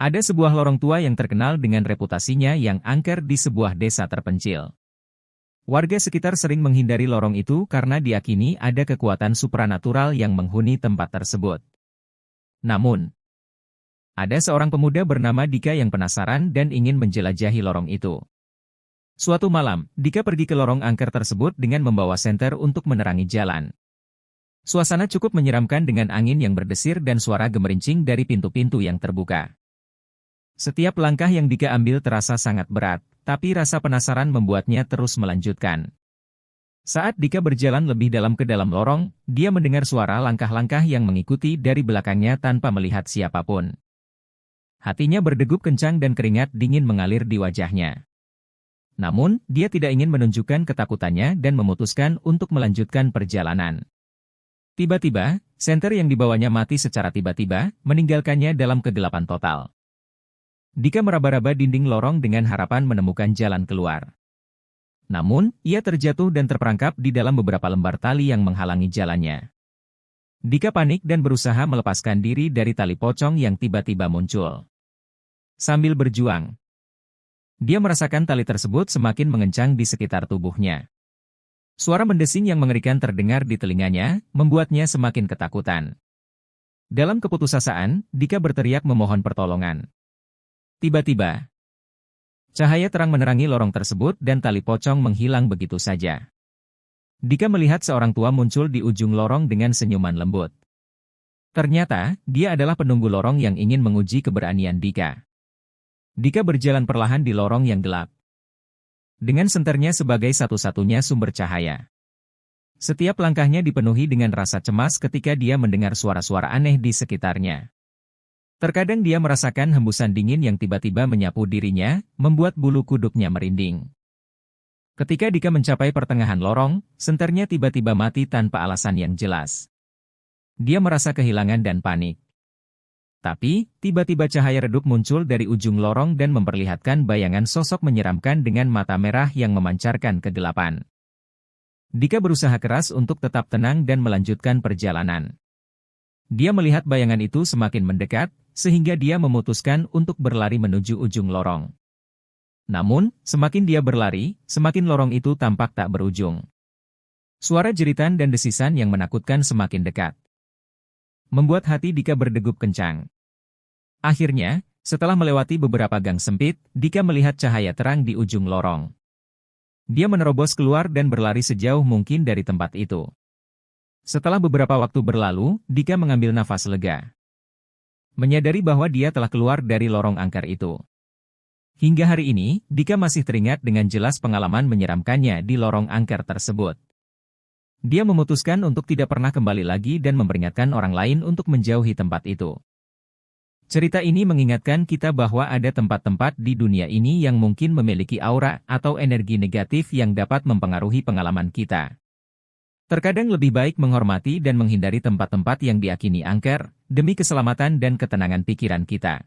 Ada sebuah lorong tua yang terkenal dengan reputasinya yang angker di sebuah desa terpencil. Warga sekitar sering menghindari lorong itu karena diyakini ada kekuatan supranatural yang menghuni tempat tersebut. Namun, ada seorang pemuda bernama Dika yang penasaran dan ingin menjelajahi lorong itu. Suatu malam, Dika pergi ke lorong angker tersebut dengan membawa senter untuk menerangi jalan. Suasana cukup menyeramkan dengan angin yang berdesir dan suara gemerincing dari pintu-pintu yang terbuka. Setiap langkah yang Dika ambil terasa sangat berat, tapi rasa penasaran membuatnya terus melanjutkan. Saat Dika berjalan lebih dalam ke dalam lorong, dia mendengar suara langkah-langkah yang mengikuti dari belakangnya tanpa melihat siapapun. Hatinya berdegup kencang dan keringat dingin mengalir di wajahnya. Namun, dia tidak ingin menunjukkan ketakutannya dan memutuskan untuk melanjutkan perjalanan. Tiba-tiba, senter yang dibawanya mati secara tiba-tiba, meninggalkannya dalam kegelapan total. Dika meraba-raba dinding lorong dengan harapan menemukan jalan keluar. Namun, ia terjatuh dan terperangkap di dalam beberapa lembar tali yang menghalangi jalannya. Dika panik dan berusaha melepaskan diri dari tali pocong yang tiba-tiba muncul. Sambil berjuang, dia merasakan tali tersebut semakin mengencang di sekitar tubuhnya. Suara mendesing yang mengerikan terdengar di telinganya, membuatnya semakin ketakutan. Dalam keputusasaan, Dika berteriak memohon pertolongan. Tiba-tiba, cahaya terang menerangi lorong tersebut dan tali pocong menghilang begitu saja. Dika melihat seorang tua muncul di ujung lorong dengan senyuman lembut. Ternyata, dia adalah penunggu lorong yang ingin menguji keberanian Dika. Dika berjalan perlahan di lorong yang gelap, dengan senternya sebagai satu-satunya sumber cahaya. Setiap langkahnya dipenuhi dengan rasa cemas ketika dia mendengar suara-suara aneh di sekitarnya. Terkadang dia merasakan hembusan dingin yang tiba-tiba menyapu dirinya, membuat bulu kuduknya merinding. Ketika Dika mencapai pertengahan lorong, senternya tiba-tiba mati tanpa alasan yang jelas. Dia merasa kehilangan dan panik. Tapi, tiba-tiba cahaya redup muncul dari ujung lorong dan memperlihatkan bayangan sosok menyeramkan dengan mata merah yang memancarkan kegelapan. Dika berusaha keras untuk tetap tenang dan melanjutkan perjalanan. Dia melihat bayangan itu semakin mendekat, sehingga dia memutuskan untuk berlari menuju ujung lorong. Namun, semakin dia berlari, semakin lorong itu tampak tak berujung. Suara jeritan dan desisan yang menakutkan semakin dekat, membuat hati Dika berdegup kencang. Akhirnya, setelah melewati beberapa gang sempit, Dika melihat cahaya terang di ujung lorong. Dia menerobos keluar dan berlari sejauh mungkin dari tempat itu. Setelah beberapa waktu berlalu, Dika mengambil nafas lega, menyadari bahwa dia telah keluar dari lorong angker itu. Hingga hari ini, Dika masih teringat dengan jelas pengalaman menyeramkannya di lorong angker tersebut. Dia memutuskan untuk tidak pernah kembali lagi dan memperingatkan orang lain untuk menjauhi tempat itu. Cerita ini mengingatkan kita bahwa ada tempat-tempat di dunia ini yang mungkin memiliki aura atau energi negatif yang dapat mempengaruhi pengalaman kita. Terkadang lebih baik menghormati dan menghindari tempat-tempat yang diyakini angker, demi keselamatan dan ketenangan pikiran kita.